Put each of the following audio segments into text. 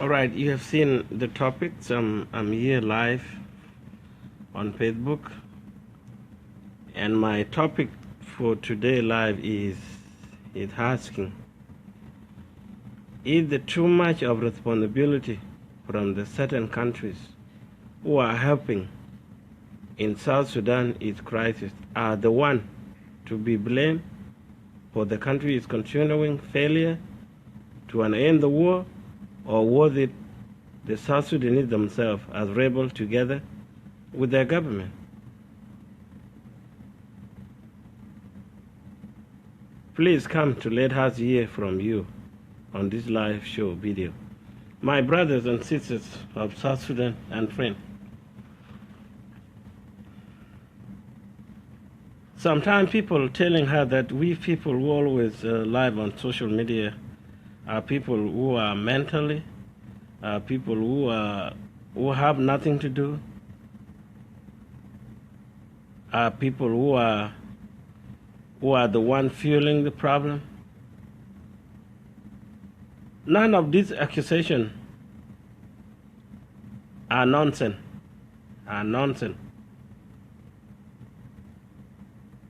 All right, you have seen the topics. I'm here live on Facebook, and my topic for today live is asking: is there too much of responsibility from the certain countries who are helping in South Sudan is crisis are the one to be blamed for the country's continuing failure to end the war, or was it the South Sudanese themselves as rebels together with their government? Please come to let us hear from you on this live show video. My brothers and sisters of South Sudan and friends, sometimes people telling her that we people who always live on social media are people who are mentally, people who have nothing to do, are people who are the one fueling the problem. None of these accusations are nonsense.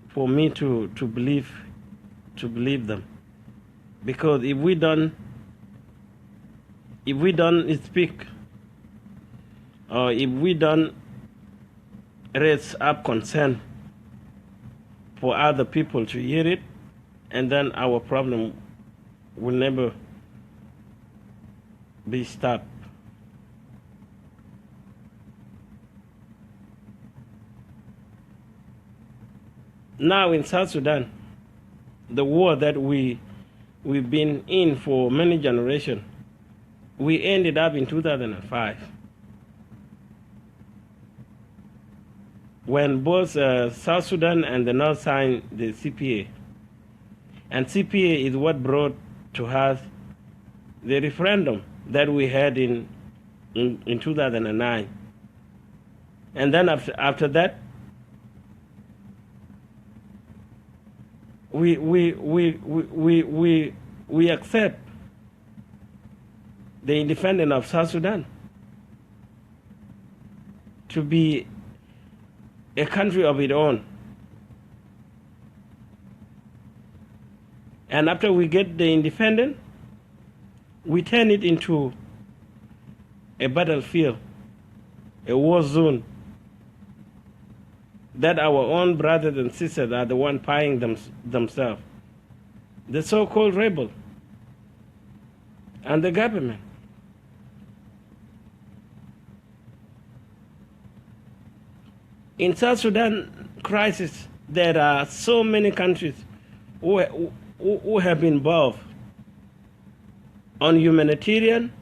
For me to believe them, because if we don't speak, or if we don't raise up concern for other people to hear it, and then our problem will never be stopped. Now in South Sudan, the war that we've been in for many generations, we ended up in 2005 when both South Sudan and the North signed the CPA. And CPA is what brought to us the referendum that we had in 2009. And then after that, we accept the independence of South Sudan to be a country of its own. And after we get the independence, we turn it into a battlefield, a war zone, that our own brothers and sisters are the ones paying themselves, the so-called rebel and the government. In South Sudan crisis, there are so many countries who have been involved on humanitarian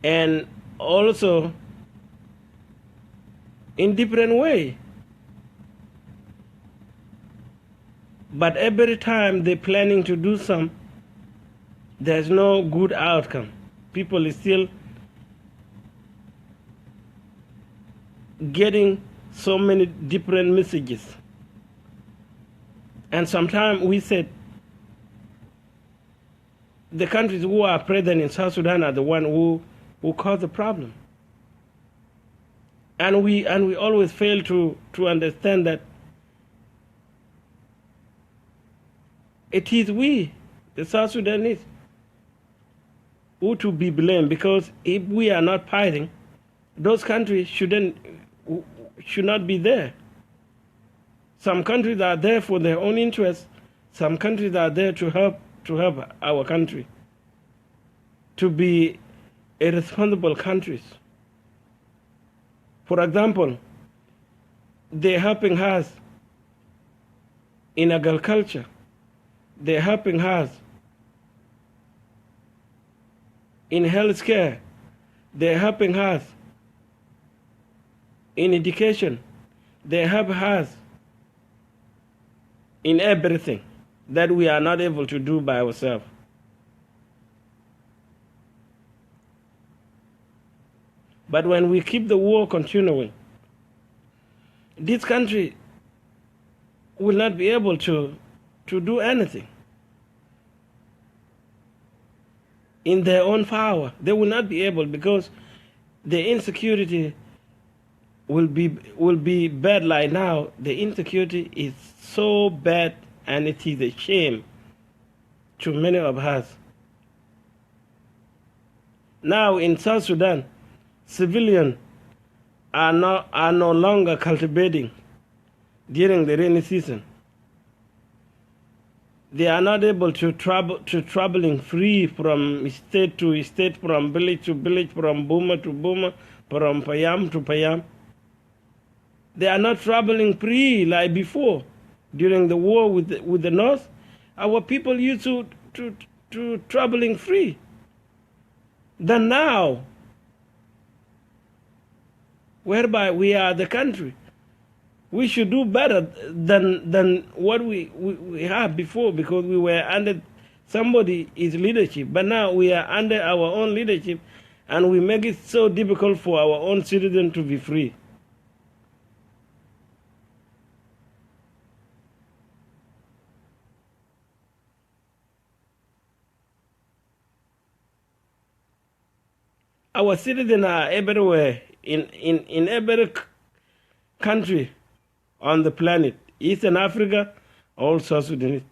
and also in different way. But every time they're planning to do some, there's no good outcome. People is still getting so many different messages. And sometimes we said the countries who are present in South Sudan are the one who cause the problem. And we always fail to understand that it is we, the South Sudanese, who to be blamed, because if we are not fighting, those countries should not be there. Some countries are there for their own interests. Some countries are there to help our country to be a responsible countries. For example, they're helping us in agriculture. They're helping us in healthcare. They're helping us in education. They help us in everything that we are not able to do by ourselves. But when we keep the war continuing, this country will not be able to do anything. in their own power. They will not be able, because the insecurity will be bad. Like now, the insecurity is so bad, and it is a shame to many of us. Now in South Sudan, civilians are no longer cultivating during the rainy season. They are not able to traveling free from state to state, from village to village, from Boma to Boma, from Payam to Payam. They are not traveling free like before. During the war with the North, our people used to traveling free. Than now, whereby we are the country. We should do better than what we have before, because we were under somebody's leadership. But now we are under our own leadership, and we make it so difficult for our own citizens to be free. Our citizens are everywhere, in every country on the planet. Eastern Africa, all South Sudanese.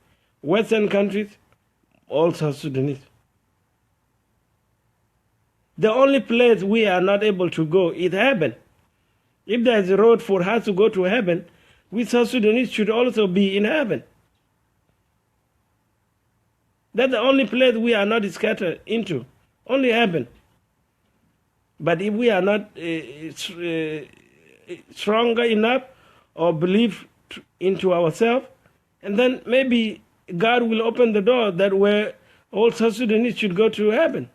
Western countries, all South Sudanese. The only place we are not able to go is heaven. If there is a road for us to go to heaven, we South Sudanese should also be in heaven. That's the only place we are not scattered into, only heaven. But if we are not stronger enough or believe into ourselves, and then maybe God will open the door that where all South Sudanese should go to heaven.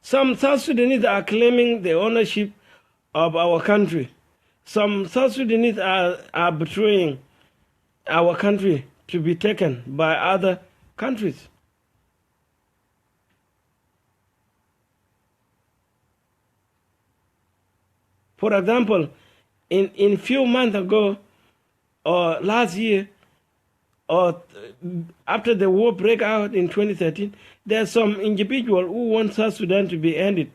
Some South Sudanese are claiming the ownership of our country. Some South Sudanese are betraying our country to be taken by other countries. For example, in few months ago, or last year, or after the war break out in 2013, there are some individuals who want South Sudan to be handed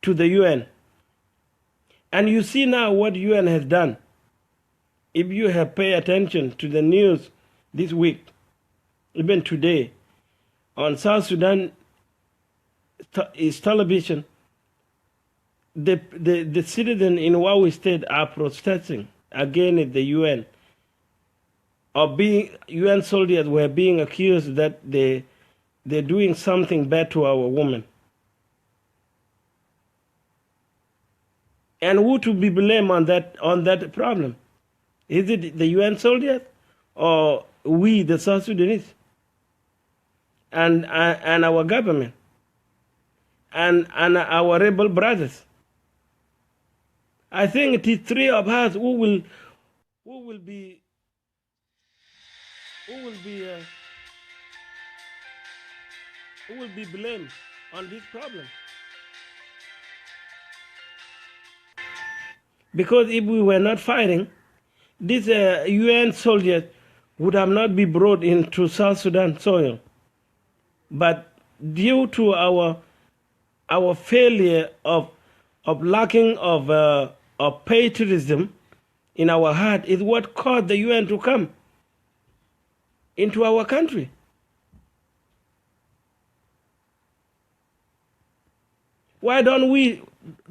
to the UN. And you see now what UN has done. If you have paid attention to the news this week, even today, on South Sudan is television, the citizens in Wawi State are protesting against the UN. Of being UN soldiers were being accused that they're doing something bad to our women. And who to be blamed on that problem? Is it the UN soldiers or we, the South Sudanese, and our government, and our rebel brothers? I think it is three of us who will be blamed on this problem. Because if we were not fighting, these UN soldiers would have not been brought into South Sudan soil. But due to our failure of lacking of patriotism in our heart is what caused the UN to come into our country. Why don't we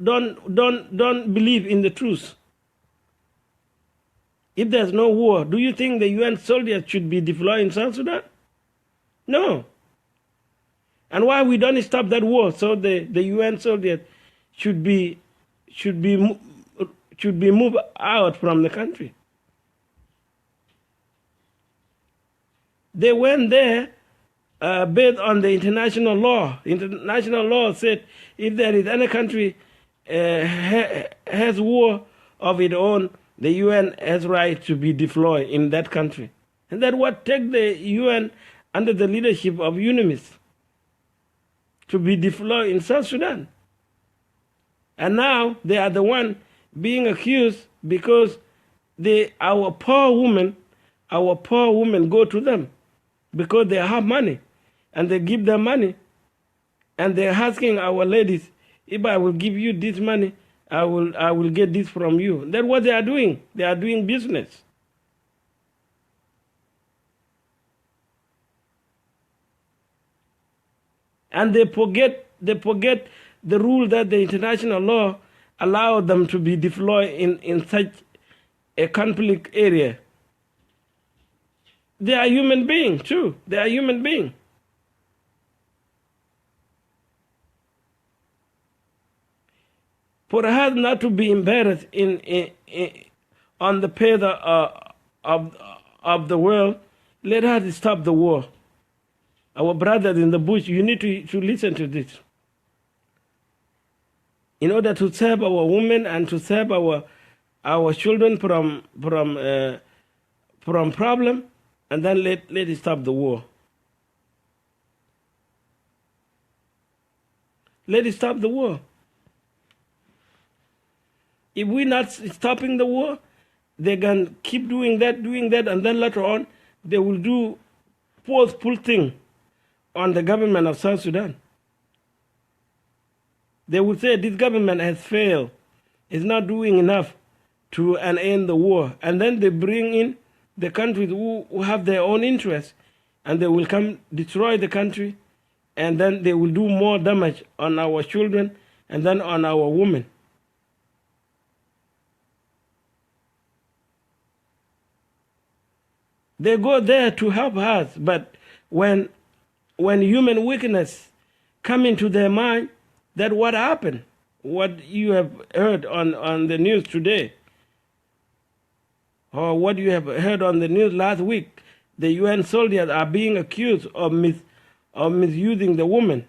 don't believe in the truth? If there's no war, do you think the UN soldiers should be deployed in South Sudan? No. And why we don't stop that war so the UN soldiers should be moved out from the country? They went there based on the international law. International law said if there is any country has war of its own, the UN has right to be deployed in that country. And that's what take the UN under the leadership of UNIMIS to be deployed in South Sudan. And now they are the one being accused because our poor women go to them because they have money, and they give them money, and they're asking our ladies, if I will give you this money, I will get this from you. That's what they are doing. They are doing business. And they forget the rule that the international law allowed them to be deployed in such a conflict area. They are human beings too. They are human beings. For us not to be embarrassed on the path of the world, let us stop the war. Our brothers in the bush, you need to listen to this. In order to save our women and to save our children from problem, and then let it stop the war. Let it stop the war. If we're not stopping the war, they can keep doing that, and then later on, they will do forceful thing on the government of South Sudan. They will say this government has failed, it's not doing enough to end the war. And then they bring in the countries who have their own interests, and they will come destroy the country, and then they will do more damage on our children and then on our women. They go there to help us, but when human weakness come into their mind, that what happened, what you have heard on the news today, or what you have heard on the news last week, the UN soldiers are being accused of misusing the woman.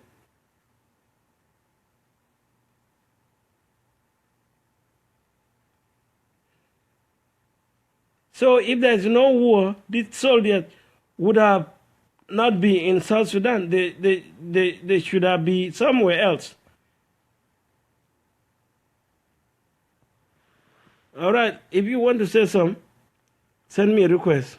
So if there's no war, these soldiers would have not be in South Sudan. They should have been somewhere else. All right, if you want to say something, send me a request.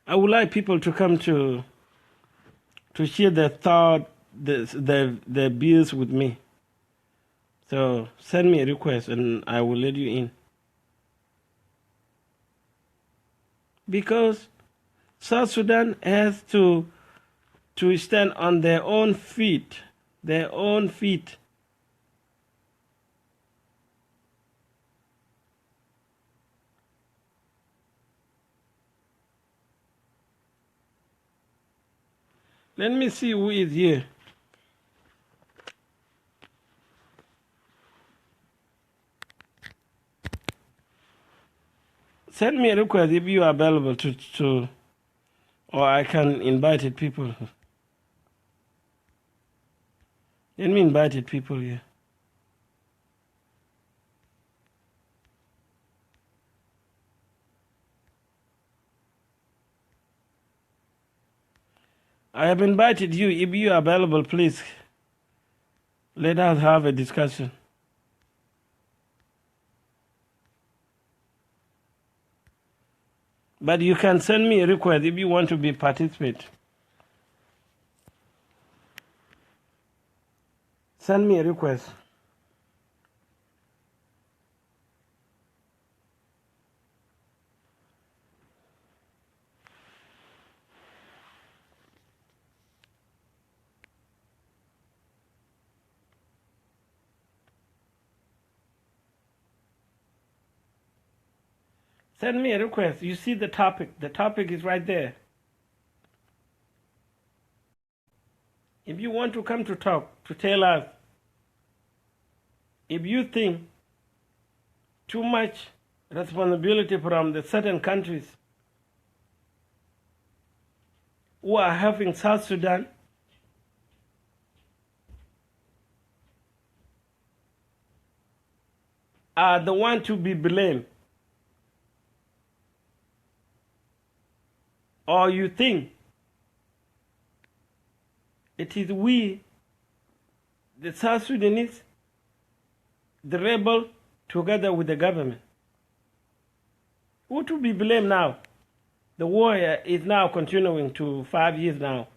I would like people to come to share their thought, their views with me. So send me a request and I will let you in. Because South Sudan has to stand on their own feet. Their own feet. Let me see who is here. Send me a request if you are available to or I can invite people. Let me invite people here. I have invited you. If you are available, please let us have a discussion. But you can send me a request if you want to be participate. Send me a request. Send me a request. You see the topic. The topic is right there. If you want to come to talk, to tell us, if you think too much responsibility from the certain countries who are helping South Sudan, are the one to be blamed, or you think it is we the South Sudanese, the rebel, together with the government. Who to be blamed now? The war is now continuing to 5 years now.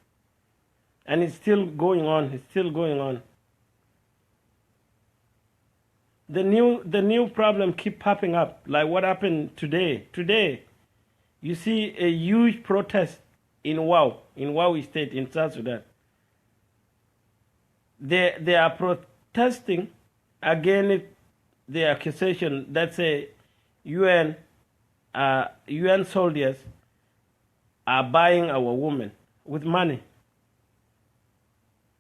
And it's still going on. It's still going on. The new problem keep popping up, like what happened today. Today, you see a huge protest in Wau State in South Sudan. They are protesting against the accusation that say UN soldiers are buying our women with money,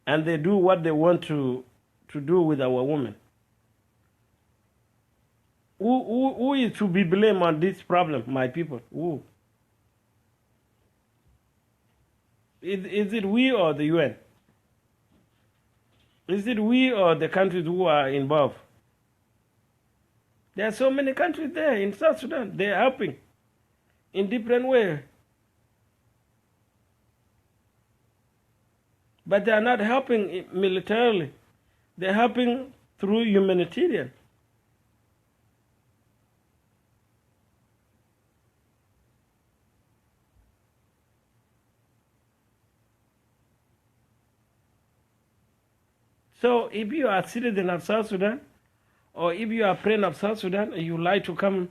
and they do what they want to do with our women. Who is to be blamed on this problem, my people? Who? Is it we or the UN? Is it we or the countries who are involved? There are so many countries there in South Sudan. They are helping in different ways. But they are not helping militarily. They are helping through humanitarian. So if you are a citizen of South Sudan, or if you are a friend of South Sudan and you like to come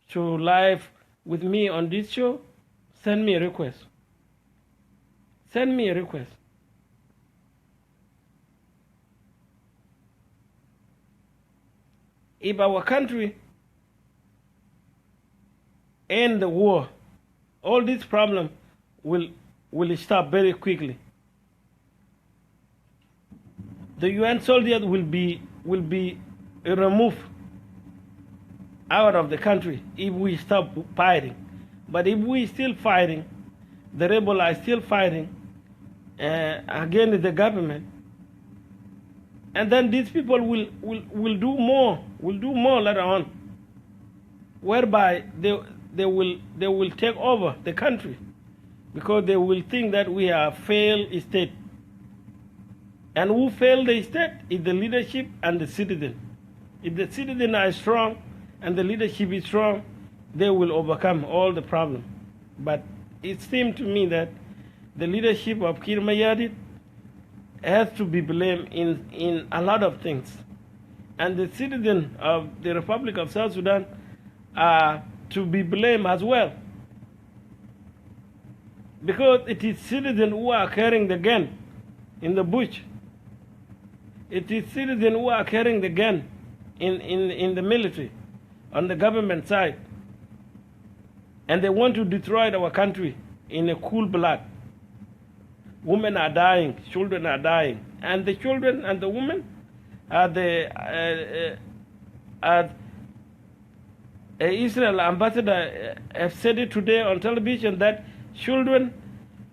to live with me on this show, send me a request. Send me a request. If our country end the war, all this problem will stop very quickly. The UN soldiers will be removed out of the country if we stop fighting. But if we still fighting, the rebels are still fighting against the government, and then these people will do more later on, whereby they will take over the country, because they will think that we are a failed state. And who failed the state is the leadership and the citizen. If the citizens are strong and the leadership is strong, they will overcome all the problems. But it seems to me that the leadership of Kir Mayadit has to be blamed in a lot of things. And the citizens of the Republic of South Sudan are to be blamed as well. Because it is citizens who are carrying the gun in the bush. It is citizens who are carrying the gun in the military, on the government side. And they want to destroy our country in a cool blood. Women are dying, children are dying. And the children and the women are Israel ambassador have said it today on television that children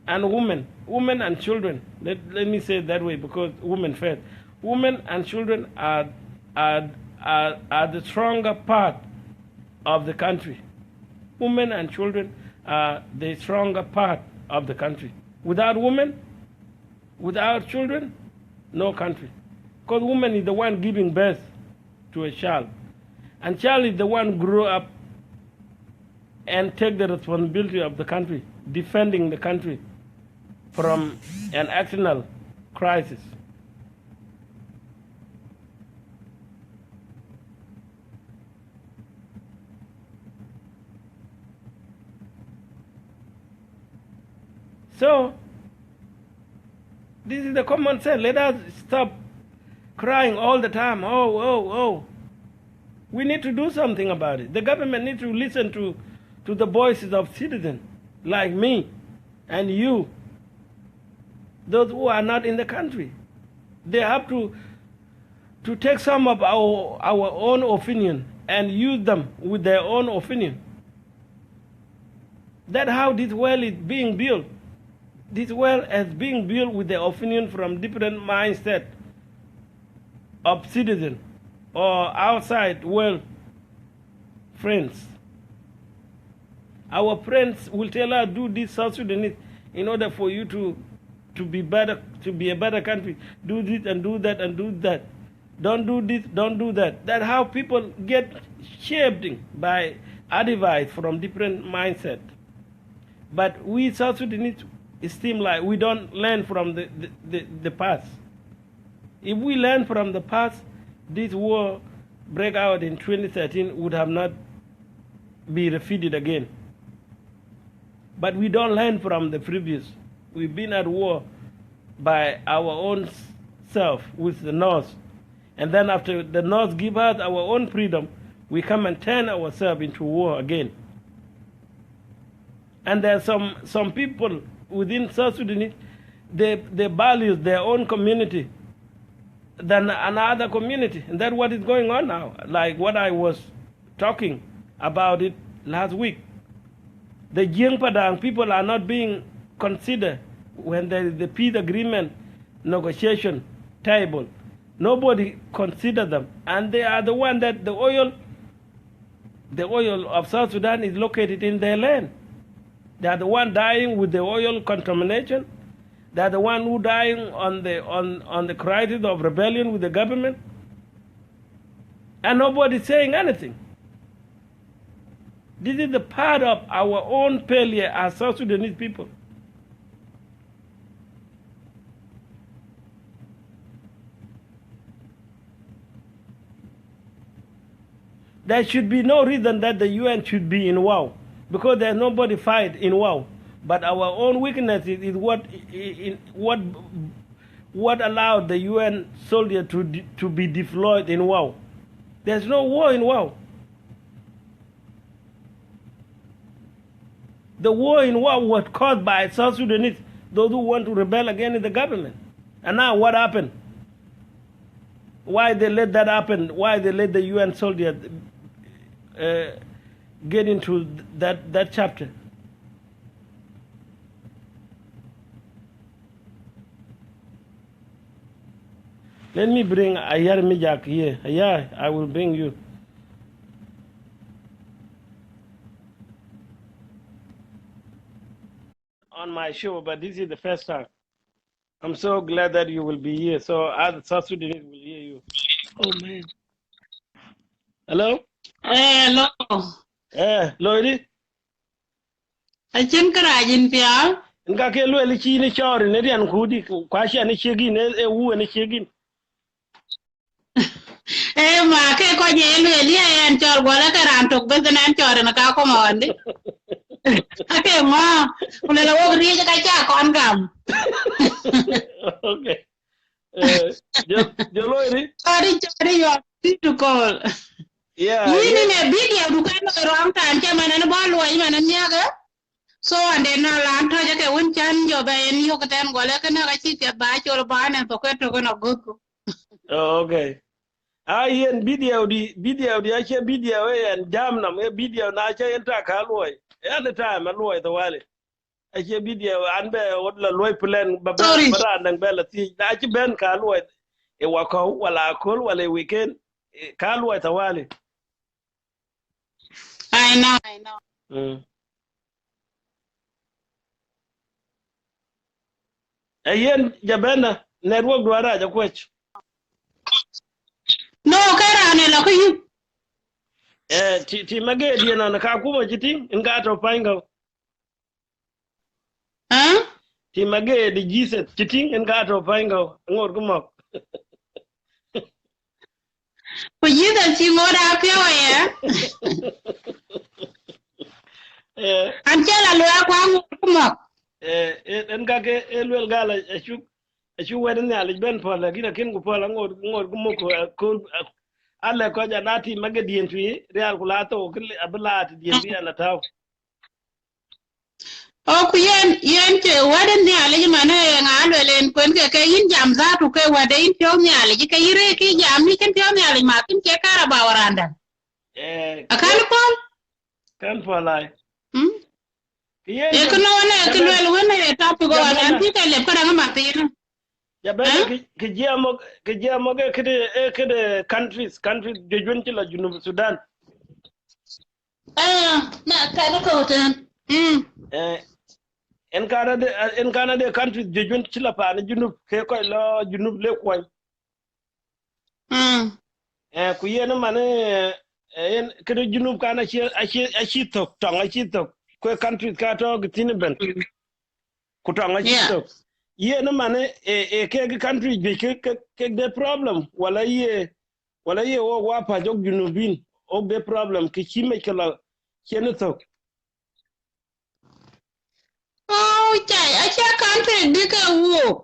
and women and children, let me say it that way because women first. Women and children are the stronger part of the country. Women and children are the stronger part of the country. Without women, without children, no country. Because woman is the one giving birth to a child. And child is the one grow up and take the responsibility of the country, defending the country from an external crisis. So, this is the common sense. Let us stop crying all the time. Oh. We need to do something about it. The government needs to listen to the voices of citizens like me and you, those who are not in the country. They have to take some of our own opinion and use them with their own opinion. That's how this world is being built. This world is being built with the opinion from different mindset of citizens or outside world friends. Our friends will tell us, do this South Sudanese in order for you to to be better, to be a better country. Do this and do that and do that. Don't do this, don't do that. That's how people get shaped by advice from different mindset. But we South Sudanese, it seems like we don't learn from the past. If we learn from the past, this war break out in 2013 would have not be repeated again. But we don't learn from the previous. We've been at war by our own self with the North. And then after the North give us our own freedom, we come and turn ourselves into war again. And there are some people within South Sudan, they value their own community than another community. And that's what is going on now. Like what I was talking about it last week. The Jing Padang people are not being considered when there is the peace agreement negotiation table. Nobody consider them. And they are the one that the oil of South Sudan is located in their land. They are the one dying with the oil contamination. They are the one who dying on the crisis of rebellion with the government. And nobody saying anything. This is the part of our own failure as South Sudanese people. There should be no reason that the UN should be in war, because there's nobody fight in war. But our own weakness is what allowed the UN soldier to be deployed in war. There's no war in war. The war in war was caused by South Sudanese, those who want to rebel against the government. And now what happened? Why they let that happen? Why they let the UN soldier get into that chapter? Let me bring Ayar Mijak here. Ayar, I will bring you. On my show, but this is the first time. I'm so glad that you will be here. So other South Sudanese will hear you. Oh man. Hello? Hello. Lodi? Achin karajin piao. Nga ke lo eli chi ni chori ne rian kudi kwashi ani chegi ne wu ani chegi. Ma ke ko je lo eli en chor gola karan tok ben nan chor na ka ko mondi. Ake ma ulela wo ri ka cha kon gam. Okay. Jo Lodi? Sorry you are free to call. Yeah. Yini ne video du kan no wrong time che manan ba lo yi manan nyaga. So and then na lan to je ke won chan jo ba en yo ka tan gola ka na ka chi te ba chor ba na to ko na gugu. Oh, okay. Yen video di ake video and jam nam video na ake enta ka loy. At the time loy the wale. Ake video an be wala loy plan ba ba nang bela ti na ake ben ka loy. E wako wala kol wala weekend ka loy the wale. I know. Yen jabena network dwara ja kwech. No, kara ne la ko yu. Ti magedi na ka kuma jiti inga to painga. Huh? Ti magedi jiset jiti inga to painga ngor kuma. Ko yida chi ngora pyo ya. Anchela lo kwa ngor kuma. En ga ke elwel gala achu wedin ya ben pola gina kin ku pola ngor gumo ko alle ko janati magedi en fi real kulato ablat dien bi ana taw. O ku yen che waden ni ale mana ngalo len kwen ke yin jam za tu ke wade in pyo ni ale ke yire ki jam ni ken pyo ni ale ma kin ke kara ba waranda. Akan pol? Kan polai. E ko no na ke lo wona top go an ti ke le kara ma tin. Ya ben ke jamo ke countries jejun ci la junub Sudan. Na ka ko tan. en Canada country jejun chila pa ne junub ke ko lo junub le kwan ku yene mane en kedo junub kana chi tok tonga chi tok ko country ka to gitiniben ku tonga chi tok yene mane ke country be ke de problem wala ye wo wa pa jog junubin o de problem ke chi me kala chene tok. Oh, chai, acha country dika walk.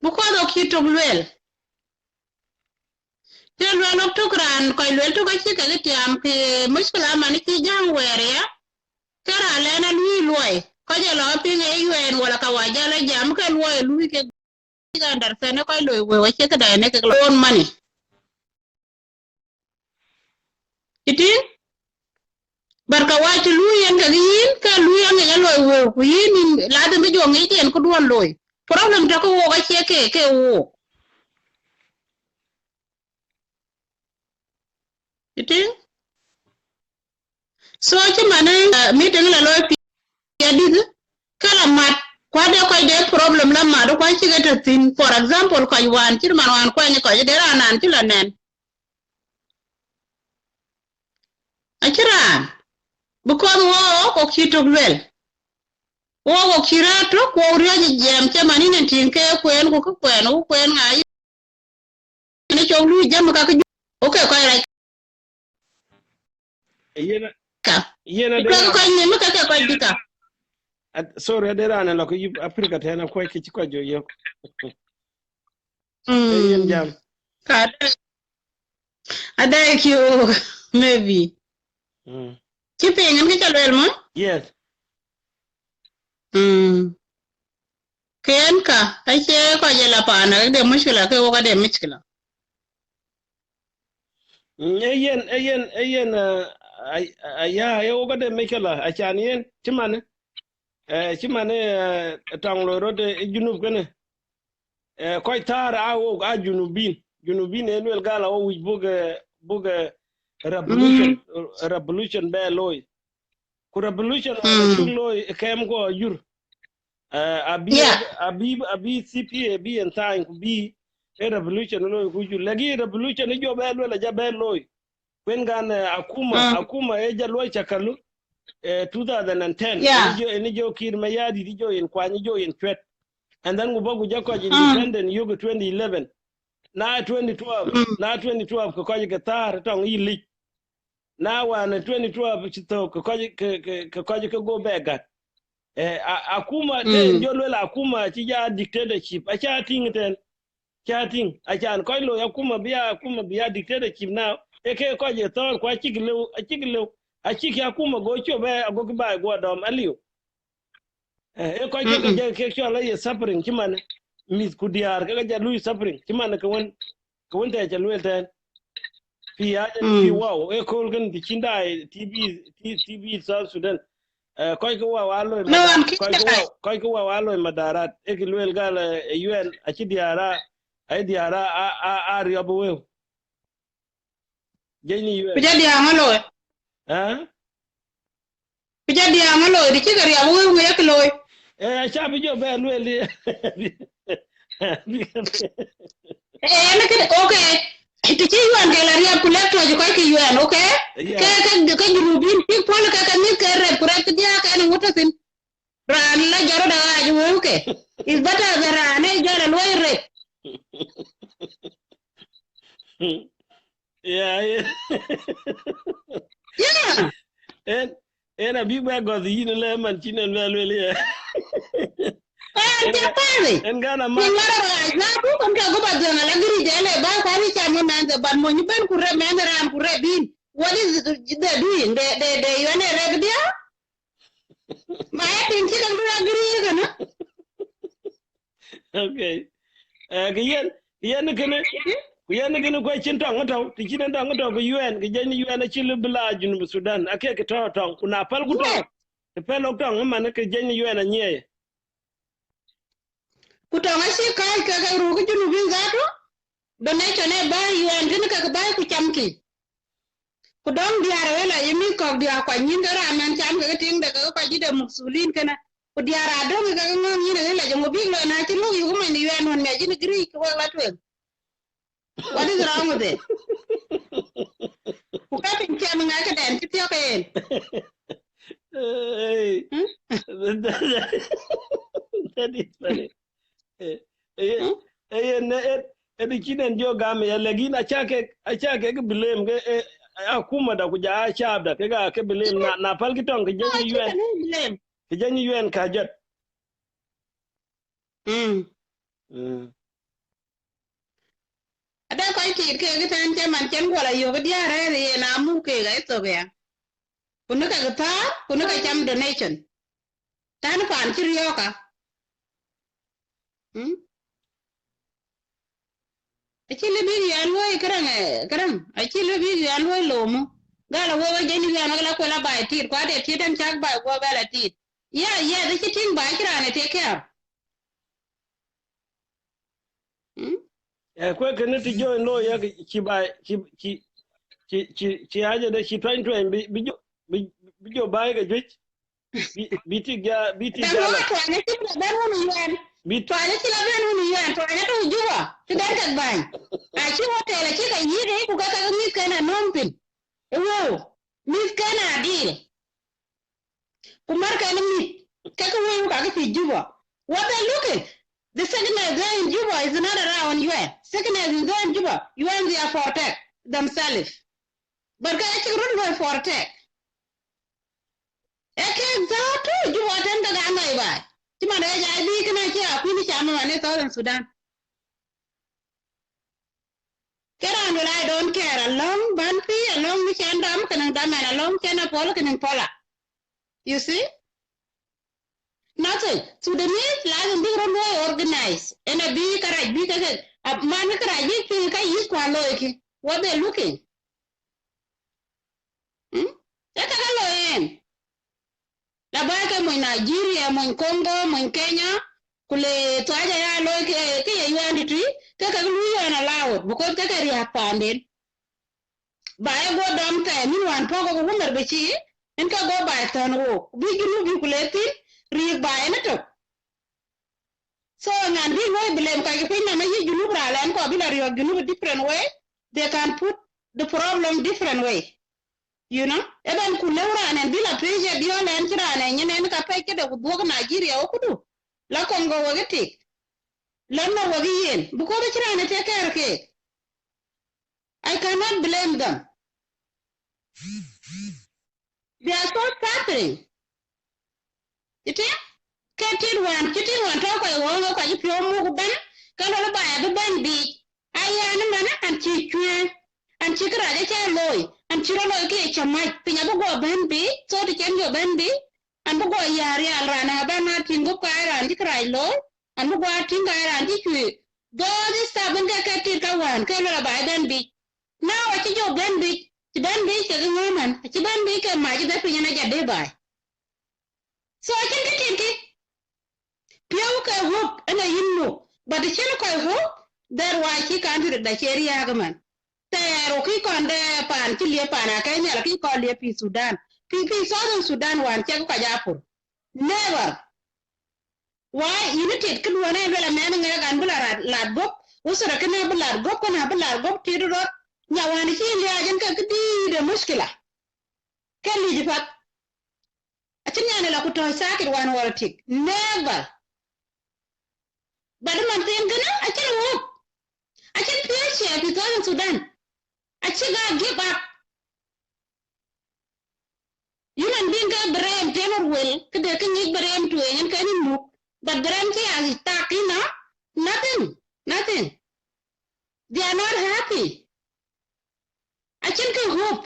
Because of you to well. Tell well of to gran, coil well to get sick at the am, muscular maniki jam where ya. Kara lena lui loy. Kaja loping a un, Walakawajala jam can loy, Louis can understand a coil we check the neck loan money. It is? Barka wati luyen ka yin ka luyen ga loy wo yin la da mi jo ngi den ko don loy problem ta ko wo ga ke wo iti so ci mane mi den la loy ya dig kala mat kwa de ko de problem la ma do ko ci ga ta tin for example ko wan ci man wan ko ni ko de ranan ci la nen akira because wo ko ki to well wo kirato ko rioje jam che manine tinke kwen ko kwen u kwen ngai ni cho lu jam ka okay ko ra yena de ko ni ma ka ko dika sorry de rana la ko afrika tena ko ki ko jo yo yen jam ka ada ki maybe ki pe ngam ki chalwel mo yes ken ka ache ko je la pana de mushkila ke wo ga de mushkila yen ya yo ga de mushkila a chan yen timane tang lo rode junub gane ko tara wo a junubin enwel gala o wi buga revolution be loy ku revolution loy kem go jur abi CPA bi en time ku bi revolution loy ku jur lagi revolution jo be loy la jabe loy when gan akuma e jaloy chakalu 2010 eni jo kir mayadi di jo en kwani jo en twet and then go bogu jako independent yogo 2011 na 2012 ko ko ga tar tong yi na wan 2012 chito ko ko go bega akuma de jolwe la akuma chi ja dictatorship a cha ting a chan ko lo akuma biya dictatorship now ke ko je tor kwa chiglew a chiki akuma go chobe go ba go dom aliu ko ke cho la ye suffering kimane mis kudiar ka ja lui suffering kimane ko won ta jalwe ten fi wow kol gan di kinda TV South Sudan ko walo ko walo madarat lwel gal UN a ci diara ay diara a riobo we jeni UN pija dia ngalo pija dia ngalo di ci gar ya wo ngi yak loy cha bi jo be lwel okay iti yuan ke laria kuleto je ko ki yuan okay ke jurubin ti pol ka ni ke re pura ke dia ka ni wotasin ran la jaro da ju okay is better than ne jara loy re yeah en abi ba go di ni le man chinen le en gana ma na ku kon ka go ba jana la giri jele ba ka ri cha ni man ban mo ni ban ku re men ran ku re bin what is they doing they yone re dia ma tin chi kan ra giri kana okay yen kene ko chin tong to ti chin tong to ko UN ke jeni UN chi le bla junu Sudan ake ke to tong kuna pal ku to te pelo tong man ke jeni UN nye kutonga shi kai ka ru ku junu bin zato donation e ba UN kin ka ba ku chamki ku don diare wala yimi ko dia kwa nyin dara man cham ka ting da ka jide musulin kana ku diara do ga ngam ni ne la jongo big lo na ti lu yu man UN on me jini Greek wa la twen. What is wrong with it? Ku ka tin ke nga ka den ti yo ka yen. Hey, that is funny. Edi kinen jo game ya legin achake ke blame ke akuma da kuja achab da ke blame na palki tong ke janyi UN ke janyi UN ka jot ada ko ti ke tan che man chen ko la yo ke dia re na mu ke ga to ga kunu ka ta kunu ka cham donation tan pan chi yo ka Achille bi yan loy karang achille bi yan loy lomu gala wo jeni yan gala ko la bay tir ko de tidan chak bay ko bela tit yeah the chiting bay kirane take care ko ke ne ti jo no ya ki ba ki aje de ki twain bi jo bay ga jwich bi ti ga la ne ti ben wonu yan bi to ne ti la ben wonu yan to ne to juwa ti dan tak bay a ci hotel ci ga yire ku ga ka mi kana nompin wo mi kana dire ku mar kana mi ka ka wo ka ga ti juwa what they looking the signal there in Juba is not around UN signal is there in Juba UN they are for attack themselves but ka ci run for attack exactly Juba tan daga ngai ba ti ma da ya bi kana ci a kuni chama ne Southern Sudan Kera no I don't care along Banfi along the Chandam can dam and along Chena Polo can Pola. You see? Nothing. So the means like a big way organized and a big right because a man can think I use qualoiki. What they're looking. That's a hello. La Baka mo Nigeria, mo Congo, mo Kenya, Kule Twaja ya loike ke yuandi tree. Kaka luyo and allow it because kaka react panded. By go dumb time, you want pogo woman bechi, and ka go by turn walk. Big you collected, read by an So, and we will blame Kakapin and you look and vocabulary of you different way, they can put the problem different way. You know, even Kulera and Bila Pressure, Dion and Kiran and Yanaka Peke that would work Nigeria, Okudu. La Congo Wagatik. Lama wagien because the children take care of it. I cannot blame them. They are so suffering. You think? Kitchen one talk I won't look at you move ban, can all buy a ban be. I am a man and chicken and chicken loy and chirolo cake a might pinago ban be, so the change your ban be, and go yari and run a banner tingo car and cry low. And go out in there and teach you. Go this time and get a one, Kayla by Ben Beach. Now I think your Ben Beach, the Ben Beach is a woman, a Ben Beach and my death in a day by. So I can get it. Pioka hope and a hymn, but the Chinoka hope, that's why she can't do the cherry argument. There, okay, on there, pan, Chilia Pana, Kenya, he called the Sudan. PP Southern Sudan one, Chakayapur. Never. Why united can one ever a man and Bulla lad book, was a canable lad book and a blood book to the road. Now, when he agent can be the muscular. Can you depart? A Chinyana Lakuto sacket one or a tick. Never. But a man think, I can walk. I can play here because of Sudan. I can't give up. Human being got brain, Taylor will, they can use brain to and can you move. But Granty as talking now, nothing. They are not happy. I think hope.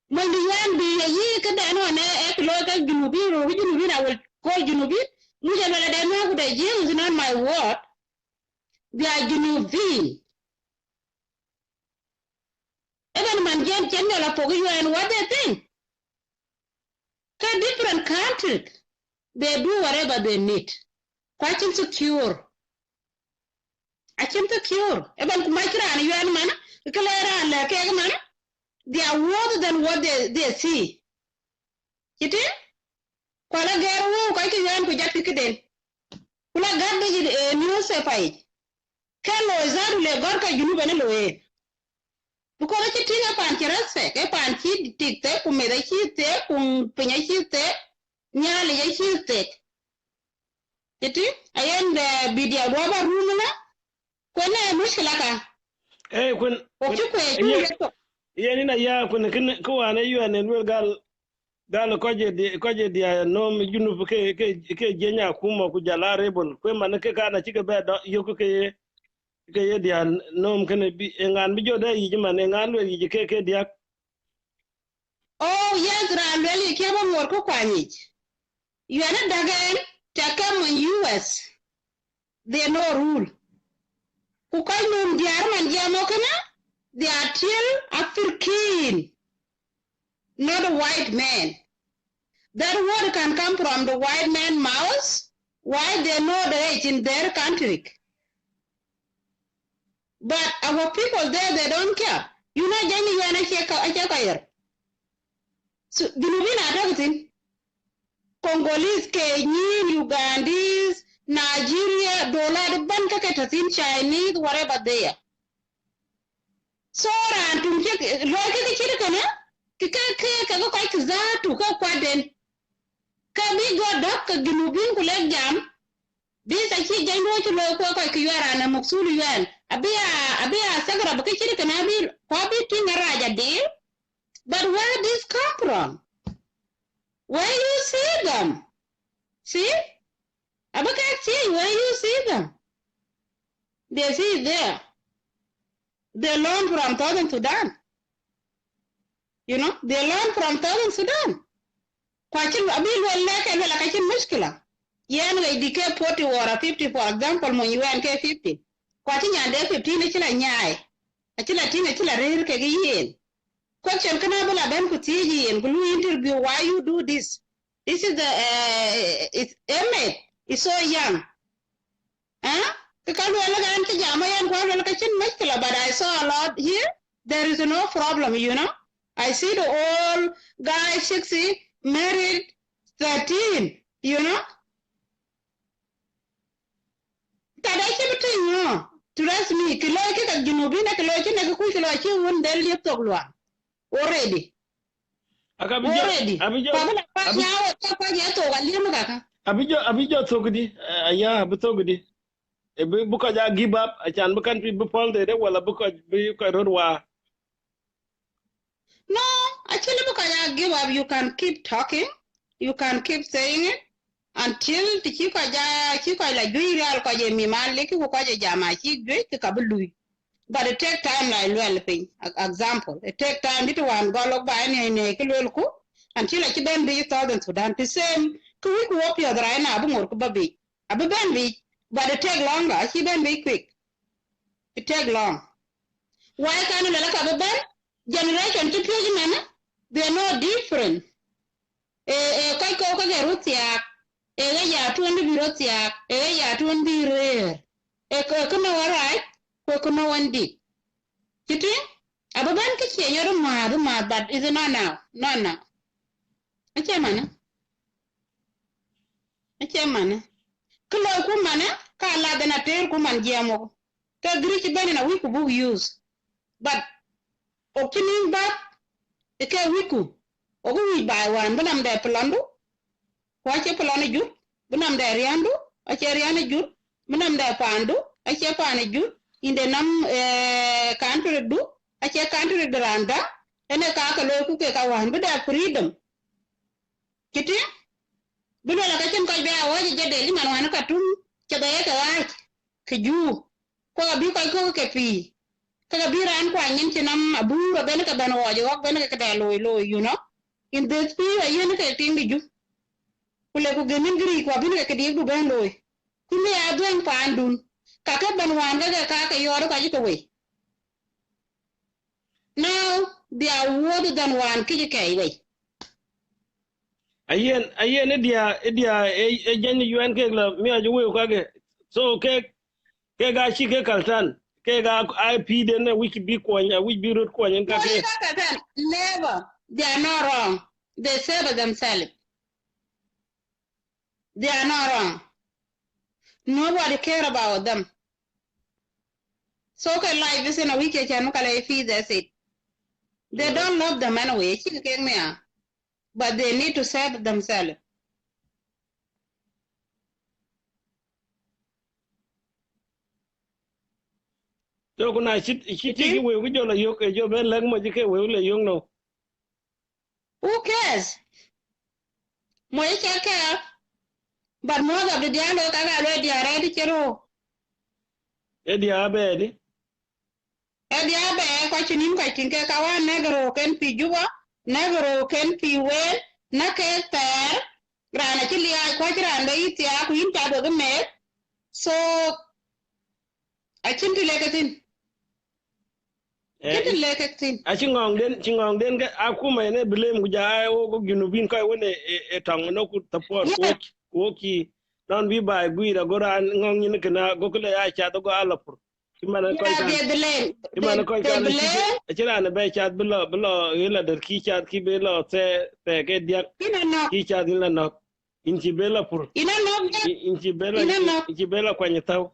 When the one be a year, can I know an local Junubi or Junubi, I will call Junubi. Muja Valadana with a year is not my word. They are Junubi. Even Manjan General Pogu and what they think. Different countries. They do whatever they need. Quite insecure. I can't secure. Even Kumaka and UN man, Kalera and Kegman, they are worse than what they see. You think? Qualagero UN ku jat kiden kula gadde newspaper kelo zaru le gorka junu bene loe buko ci tinga pan ci rase ke pan ci tikte ku me da ci te ku penya ci te nyale ya ci te iti ayen de bidia roba rumuna ko ne mushkila ka kun ko ci ko yeni na ya kun ko wane UN en wel gal koje dia nom junu ke jenya kuma ku jala rebel ko man ke kana ci ke be do yoko ke ye dia nom kene bi ngan bi jode yi man ngan we yi ke dia oh yes ra leli ke ba mor ko kwani yana daga takam US they no rule ku kai num diar man jamo kana they are still African not a white man. That word can come from the white man's mouth. Why they know the age in their country. But our people there, they don't care. You know, Jenny, you are a checker. So, you know, everything. Congolese, Kenyan, Ugandese, Nigeria, dollar, bank, Chinese, whatever they are. So, and to check, like the chicken, ka ko kai za tu ka kwaden ka bi godo ka ginubin kule jam bi sa ki jando ki lo ko kai ki yara na maksulu yan abiya sagara ba ki kana bi ko bi tin raja de but where this come from where you see them see abaka see where you see them they see there they learn from Southern Sudan. You know, they learn from Southern Sudan. Kwachin abil wala kachin mushkila. Yen we dike 40 or 50 for example mon UN ke 50. Kwachin yande 15 ni chila nyai. Achila tinga chila rer ke yen. Question kana bula ben ku tiji yen ku interview why you do this. This is the it's Ahmed is so young. Huh? Because wala gan ke jama yan kwa wala kachin mushkila but I saw a lot here. There is no problem, you know. I see the old guy, 60, married, 13, you know. Kadachi between you. Trust me, kiloki ka junubina kiloki na kuku kiloki won del yetogwa. Already. Already. Pabula pa nyawo pa yeto walimu kaka. Abijo togdi aya butogdi. E buka ja give up achan bukan pi bupol de wala buka bi ko rodwa. No, actually, because I give up, you can keep talking, you can keep saying it until the chico like do real cause me man like who cause jama chi great kabului. But it take time like well thing. Example, it take time to one go look by any kilwelku until I ben be Southern Sudan. The same ku up your right now abu mor baby. Abu ben be, but it take longer, she ben be quick. It take long. Why can't you like abu ben? Generation to man, they're no different. Kai ko ka gerutia, ya tundi birotia, ya tundi rare. Ko no right, ko no one did. Kiti? Ababan ke che yoro ma but is not now. Not now. Ache mana? Kulo ku mana ka la dana ter ku man jamo. Ka grich bani na we ku bu use. But opening back eke wiku ogu wi bai wan bunam de plando wache plano jut bunam de riandu ache riane jut bunam de pandu ache pane jut inde nam country du ache country dranda ene ka lo ku ke ka wan bu da freedom kiti bulo la ka chen ko be awoje je de liman wan ka tum che be ka wa ke ju ko bi ko ke pi kaga biran kwa nyin chinam aburo ben ka ben woje wak ben ka da loy you know in this period yen ka ting di ju kule ku gemin gri kwa bin ka di du ben loy kule ya dwen pandun ka ka ben wan ka yoro ka jito we now they are more than one kiji kai we ayen edia jen UN ke la mi aju we ka ge so ke ga shi ke kaltan ke ga IP den wiki bi ko nya wiki bi rot ko nya ka ke never they are not wrong they save themselves They are not wrong. Nobody care about them. So can life is in a week and that's it. They don't love them anyway, but they need to save themselves. So kuna shit we jo la yok jo ben lang mo jike we le yung no. Who cares? Mo care. But most of the dialogue I already already chero. Edi abe Edi abe ko chinim ko tinke kawa negro ken pi juba, negro ken pi we, na ke ter, grana chili ai ko grana itia ku inta do me. So I think to like it. Chingong den ga akuma ne blame guja o go ginubin kai wone e tang no ku support ko ki non bi ba gui da gora ngong ni kana go kule ya cha do go alapur kimana ko kan kimana ko kan chira ne be cha bilo yela der ki cha ki be lo te ke dia ki cha din la no inchi bela pur inchi bela kwa nyataw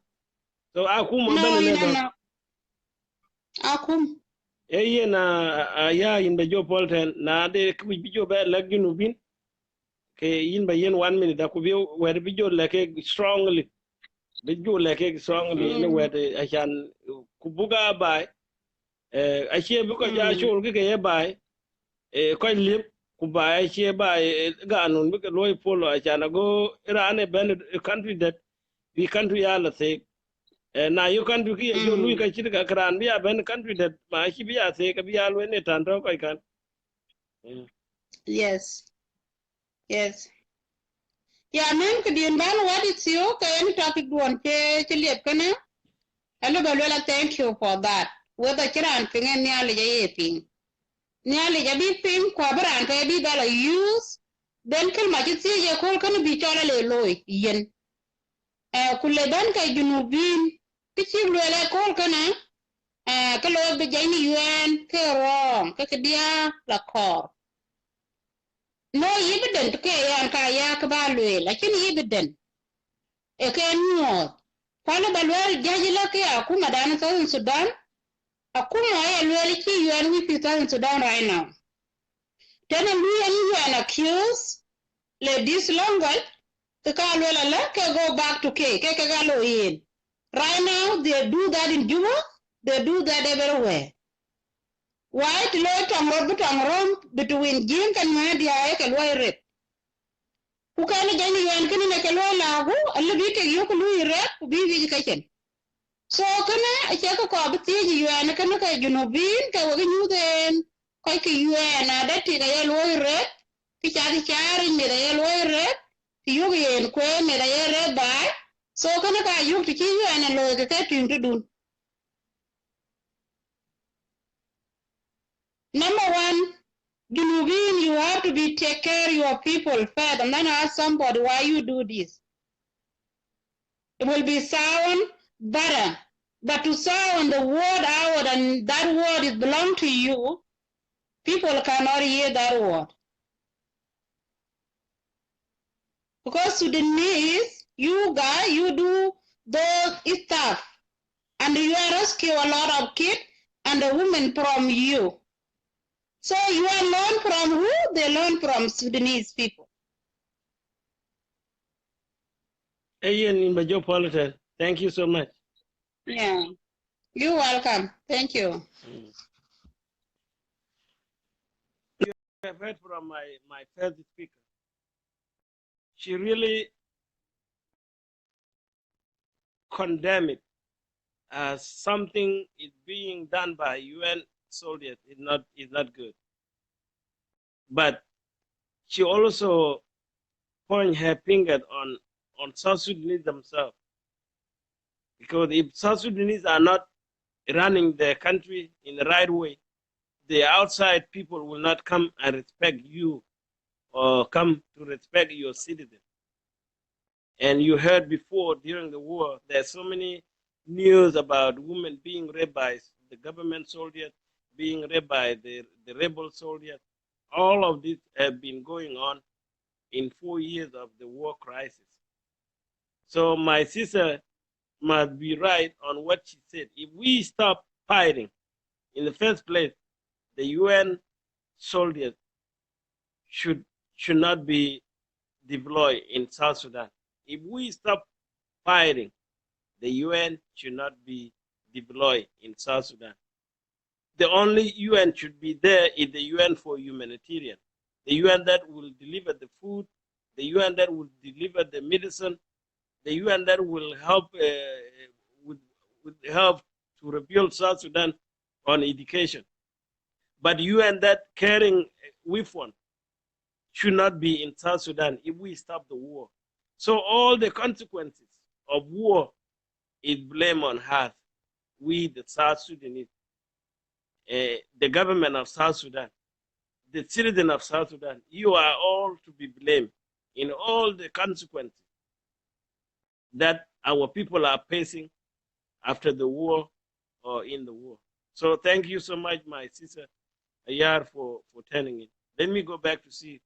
so akuma ben ne do akum eye na ya yimbe jo polten na de kubi bijo be laginu bin ke yimbe yen 1 minute da kubi wer bijo leke strongly bijo leke strongly ne wer achan kubuga bai achie bu ko ja chul ke ye bai ko lip ku bai achie bai ga nun bu loy polo achan go irane ben country that we country ya la say na you can do ki yo lui ka chir ka kran bia ben country that ma chi bia se ka bia lo ne tan to kai kan yes yeah men ke din ban what it's you ka any topic don ke liep kana hello balwela thank you for that whether kiran pingen ni ale ye ping ni ale ja bi ping ko bran ka bi bala use then kel ma chi ye ko kan bi chola le loy yen kulle ban ka junubin kichi lwele kol kana ka lo be jani yuen ke wrong ka dia la kor no evident ke yan ka ya ka ba lwe lakini evident e ke nuot kwalo balwel jaji la ke akuma dan Southern Sudan akuma ya lwele chi yuen wi fi Southern Sudan right now tena yuen accuse le this language ka lwele la ke go back to ke ga lo yin. Right now, they do that in Juba. They do that everywhere. Why to let them between Jim and Madia Ekaloi rep? Who can again you and Kenny Nakalo Lago, a little bit of Yokulu rep, be vacation. So can I check a copy you and a Kanaka, you know, being you then, quite you and that thing a yellow rep, Pichari charing with a yellow rep, Yugi and Queen made a yellow by. So can I you to kill you and a lawyer to do? Number one, you have to be take care of your people first and then ask somebody why you do this. It will be sound better. But to sound the word out and that word is belong to you, people cannot hear that word. Because Sudanese, you guys, you do those stuff. And you rescue a lot of kids and the women from you. So you are learn from who? They learn from Sudanese people. Ian in Bajo Politan, thank you so much. Yeah, you're welcome. Thank you. I've heard from my first speaker. She really condemned it as something is being done by UN soldiers is not good. But she also point her finger on South Sudanese themselves. Because if South Sudanese are not running their country in the right way, the outside people will not come and respect you or come to respect your citizens. And you heard before during the war, there's so many news about women being raped by the government soldiers, being raped by the rebel soldiers. All of this have been going on in 4 years of the war crisis. So my sister must be right on what she said. If we stop fighting, in the first place, the UN soldiers should not be deployed in South Sudan. If we stop fighting, the UN should not be deployed in South Sudan. The only UN should be there is the UN for humanitarian, the UN that will deliver the food, the UN that will deliver the medicine, the UN that will help with help to rebuild South Sudan on education. But UN that carrying weapon should not be in South Sudan if we stop the war. So all the consequences of war is blame on us, we the South Sudanese, the government of South Sudan, the citizens of South Sudan. You are all to be blamed in all the consequences that our people are facing after the war or in the war. So thank you so much, my sister Ayar, for turning it. Let me go back to see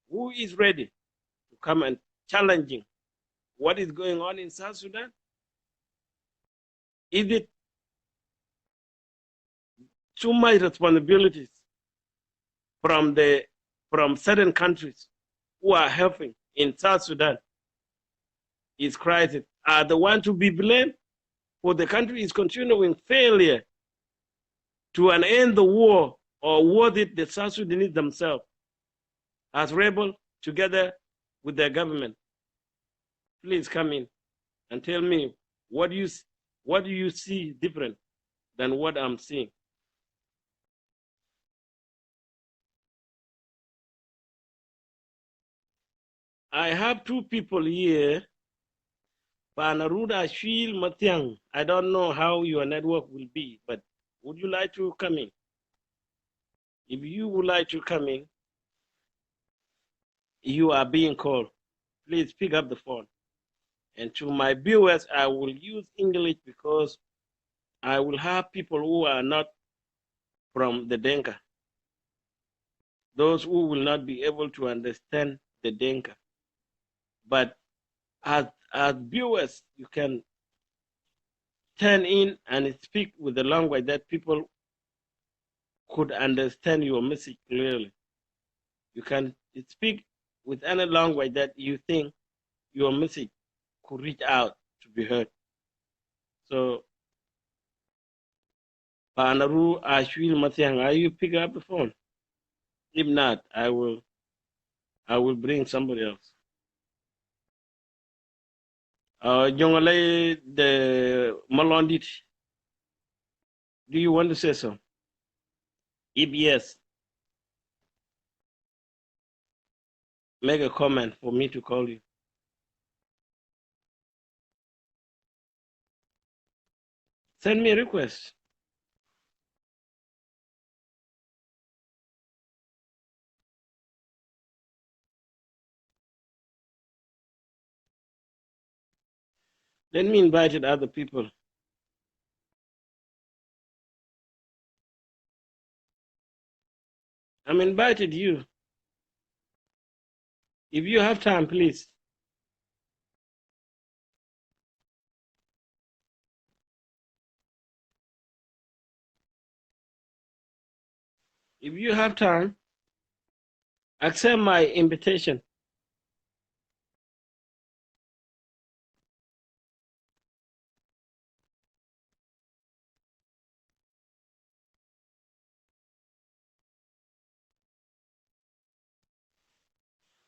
who is ready to come and challenging what is going on in South Sudan. Is it too much responsibilities from certain countries who are helping in South Sudan? Is crisis are the one to be blamed, for the country is continuing failure to end the war, or was it the South Sudanese themselves as rebel together with their government? Please come in and tell me what do you see different than what I'm seeing? I have two people here. Panaruda Shil Matiang. I don't know how your network will be, but would you like to come in? If you would like to come in, you are being called. Please pick up the phone. And to my viewers, I will use English because I will have people who are not from the Denka, those who will not be able to understand the Denka. But as viewers, you can turn in and speak with the language that people could understand your message clearly. You can speak with any language that you think your message could reach out to be heard. So, Panaru Ashwil Matiang, are you picking up the phone? If not, I will bring somebody else. Jongole the Malondit, do you want to say so? If yes, make a comment for me to call you. Send me a request. Let me invite other people. I'm invited you. If you have time, please. If you have time, accept my invitation.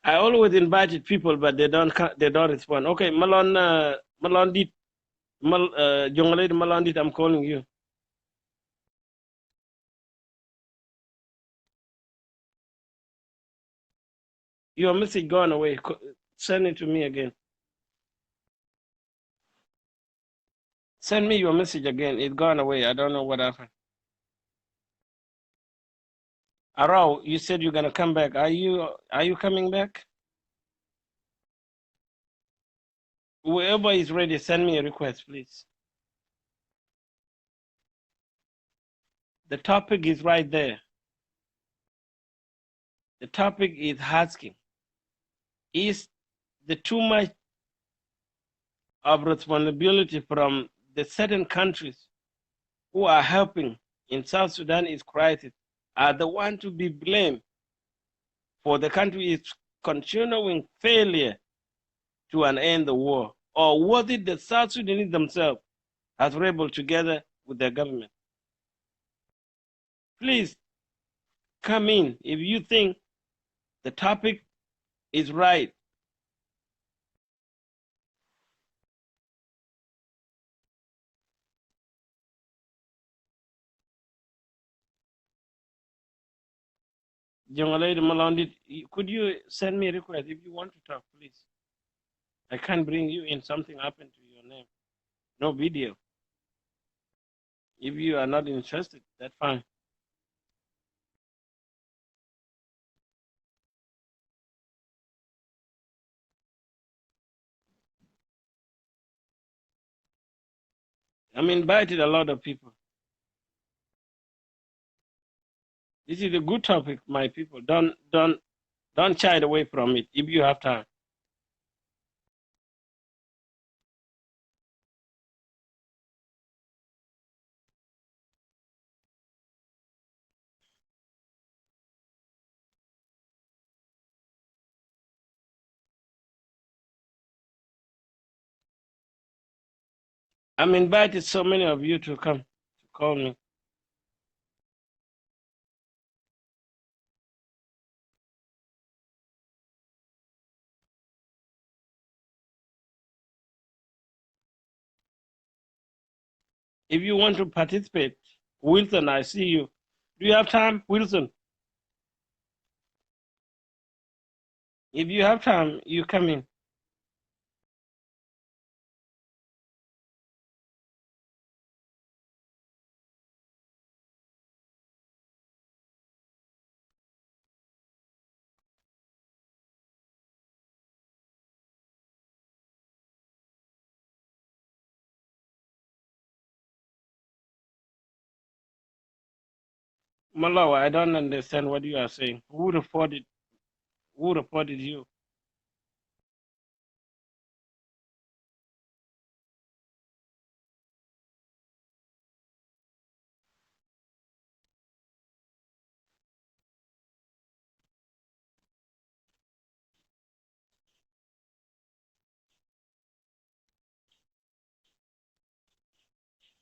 I always invited people, but they don't respond. Okay, Malondit, Jongalede Malondit, I'm calling you. Your message gone away. Send it to me again. Send me your message again. It's gone away. I don't know what happened. Arau, you said you're gonna come back. Are you coming back? Whoever is ready, send me a request, please. The topic is right there. The topic is asking, is the too much of responsibility from the certain countries who are helping in South Sudan is crisis are the one to be blamed for the country's continuing failure to end the war? Or was it the South Sudanese themselves has rebelled together with their government? Please come in if you think the topic is right. Young lady Malandi, could you send me a request if you want to talk, please? I can't bring you in. Something happened to your name. No video. If you are not interested, that's fine. I'm invited a lot of people. This is a good topic, my people. Don't shy away from it if you have time. I'm invited so many of you to come to call me. If you want to participate, Wilson, I see you. Do you have time, Wilson? If you have time, you come in. Malawa, I don't understand what you are saying. Who reported? Who reported you?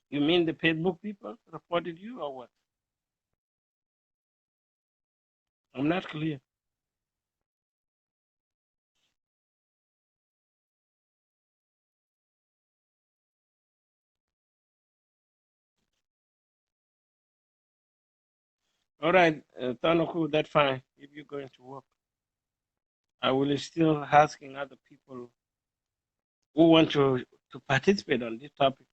You mean the Facebook people reported you or what? I'm not clear. All right, Tanoku, that's fine. If you're going to work, I will still asking other people who want to participate on this topic.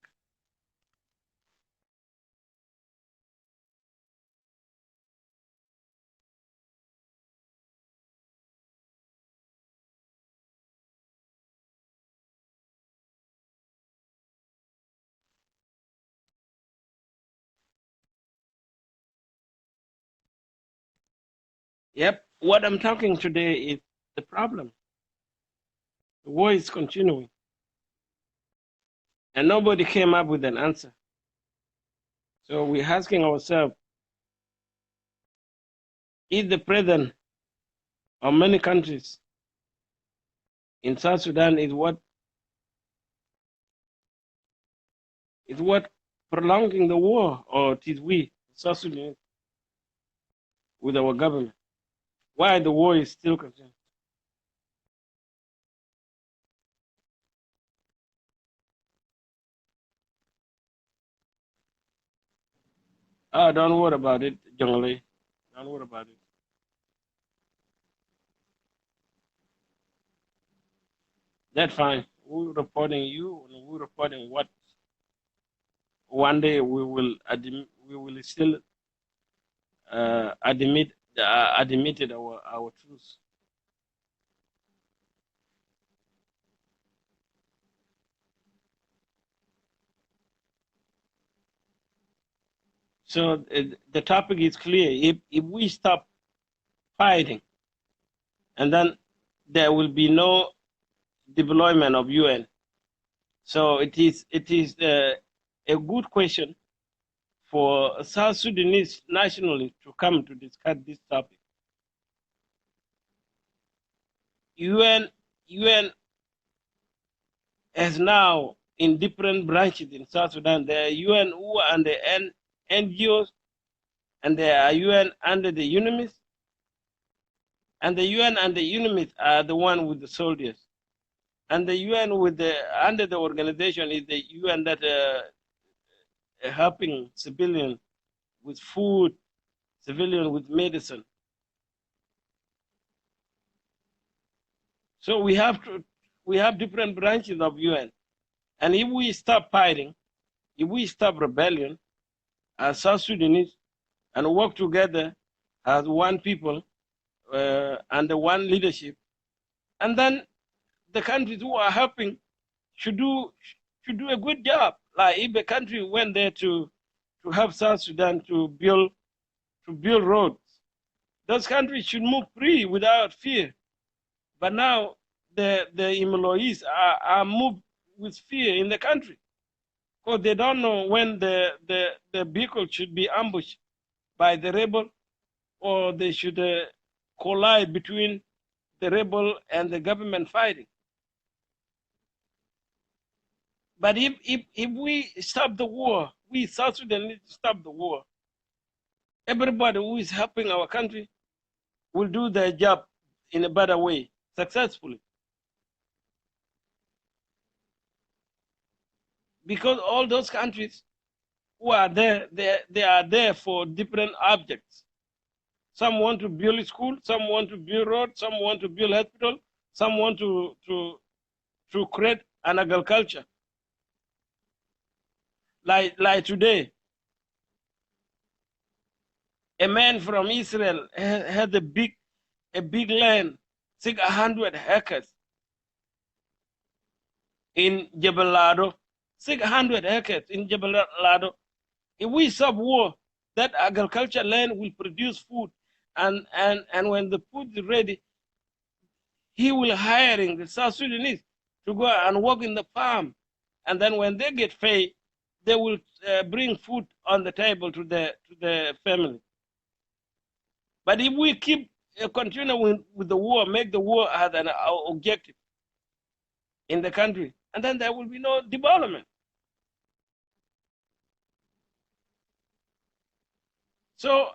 Yep, what I'm talking today is the problem. The war is continuing, and nobody came up with an answer. So we're asking ourselves, is the president of many countries in South Sudan is what prolonging the war, or it is we, South Sudan, with our government? Why the war is still continuing? Oh, don't worry about it, Jonglei. Don't worry about it. That's fine. We're reporting you, and we're reporting what. One day we will still admitted our truth. So the topic is clear. If we stop fighting, and then there will be no deployment of UN. So it is a good question for South Sudanese nationally to come to discuss this topic. UN has now in different branches in South Sudan. There are UN who are under NGOs, and there are UN under the UNIMIS. And the UN and the UNIMIS are the one with the soldiers. And the UN with the under the organization is the UN that helping civilians with food, civilians with medicine. So we have different branches of UN. And if we stop fighting, if we stop rebellion as South Sudanese and work together as one people under one leadership, and then the countries who are helping should do a good job. Like if the country went there to help South Sudan to build roads, those countries should move free without fear. But now the employees are moved with fear in the country because they don't know when the vehicle should be ambushed by the rebel, or they should collide between the rebel and the government fighting. But if we stop the war, we South Sudan need to stop the war. Everybody who is helping our country will do their job in a better way, successfully. Because all those countries who are there, they are there for different objects. Some want to build a school, some want to build roads, some want to build hospital, some want to create an agriculture. Like today, a man from Israel had a big land, 600 acres in Jebel Lado, 600 acres in Jebel Lado. If we stop war, that agriculture land will produce food, and when the food is ready, he will hiring the South Sudanese to go and work in the farm, and then when they get paid, they will bring food on the table to the family. But if we keep continuing with the war, make the war as an objective in the country, and then there will be no development. So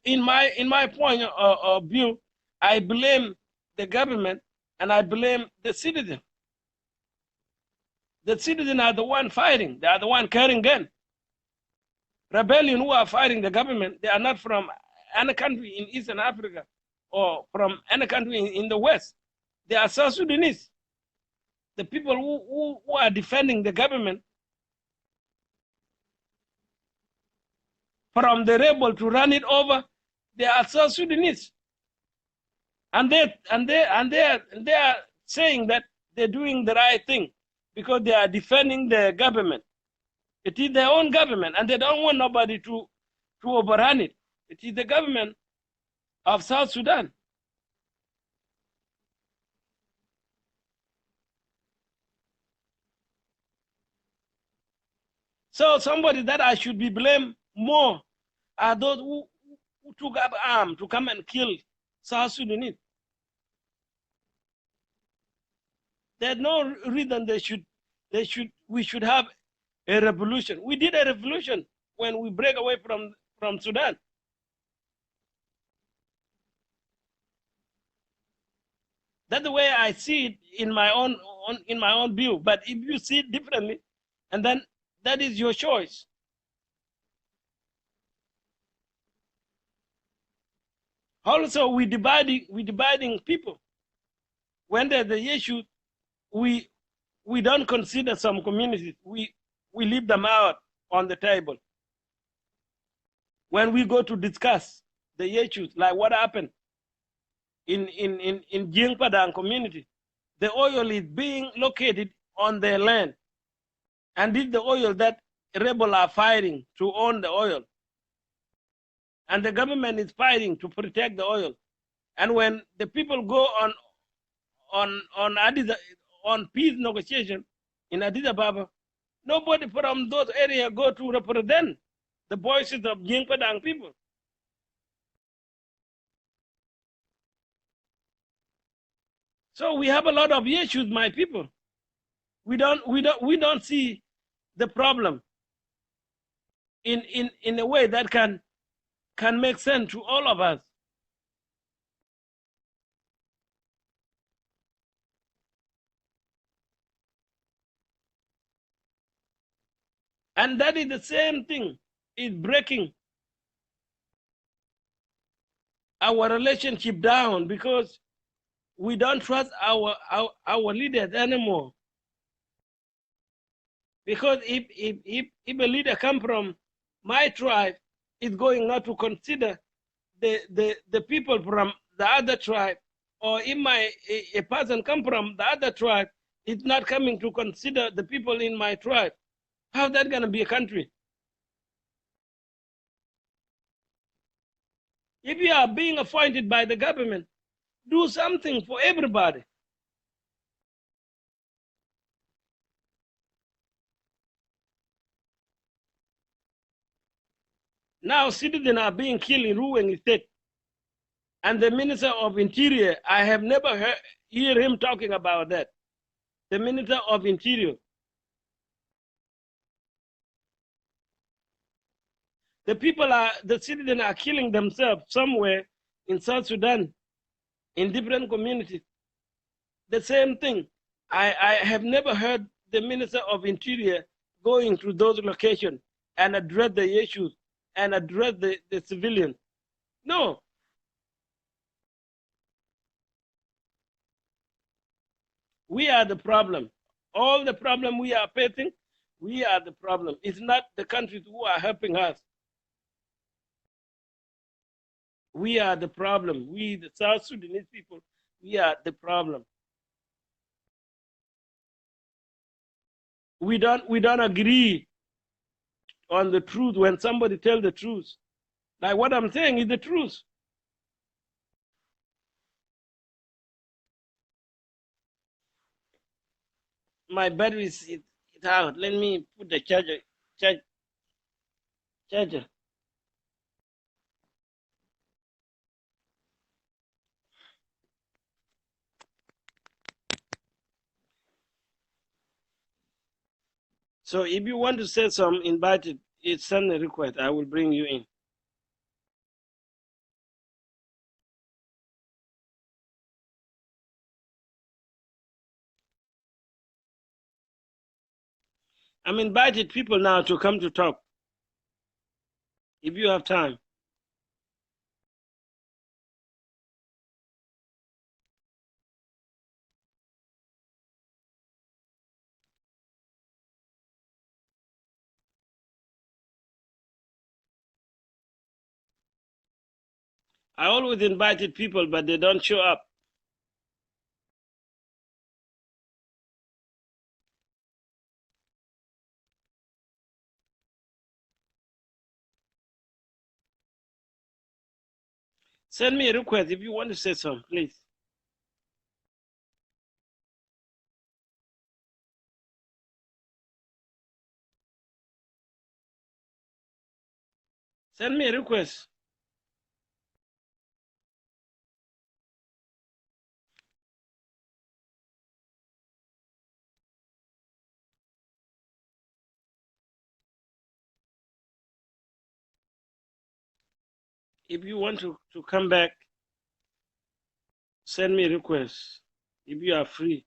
in my point of view, I blame the government and I blame the citizen. The citizens are the one fighting. They are the one carrying gun. Rebellion who are fighting the government, they are not from any country in Eastern Africa or from any country in the West. They are South Sudanese. The people who are defending the government from the rebel to run it over, they are South Sudanese. And they are saying that they're doing the right thing because they are defending the government. It is their own government, and they don't want nobody to overrun it. It is the government of South Sudan. So somebody that I should be blamed more are those who took up arms to come and kill South Sudanese. There's no reason we should have a revolution. We did a revolution when we break away from Sudan. That's the way I see it in my own view. But if you see it differently, and then that is your choice. Also, we dividing people. When there's the issue, we don't consider some communities. We leave them out on the table. When we go to discuss the issues, like what happened in Jing Padang community, the oil is being located on their land. And this is the oil that rebels are fighting to own the oil. And the government is fighting to protect the oil. And when the people go on peace negotiation in Addis Ababa. Nobody from those areas go to represent the voices of Jing Padang people. So we have a lot of issues, my people. We don't see the problem in a way that can make sense to all of us. And that is the same thing, is breaking our relationship down because we don't trust our leaders anymore. Because if a leader come from my tribe, is going not to consider the people from the other tribe, or if a person come from the other tribe, it's not coming to consider the people in my tribe. How's that going to be a country? If you are being appointed by the government, do something for everybody. Now citizens are being killed in Ruweng State. And the Minister of Interior, I have never hear him talking about that. The Minister of Interior. The citizens are killing themselves somewhere in South Sudan, in different communities. The same thing. I have never heard the Minister of Interior going to those locations and address the issues and address the civilians. No. We are the problem. All the problem we are facing, we are the problem. It's not the countries who are helping us. We are the problem. We, the South Sudanese people, we are the problem. We don't agree on the truth when somebody tells the truth. Like what I'm saying is the truth. My battery is out. Let me put the charger. So if you want to say some invited, send a request. I will bring you in. I'm invited people now to come to talk. If you have time. I always invited people, but they don't show up. Send me a request if you want to say something, please. Send me a request. If you want to come back, send me a request if you are free.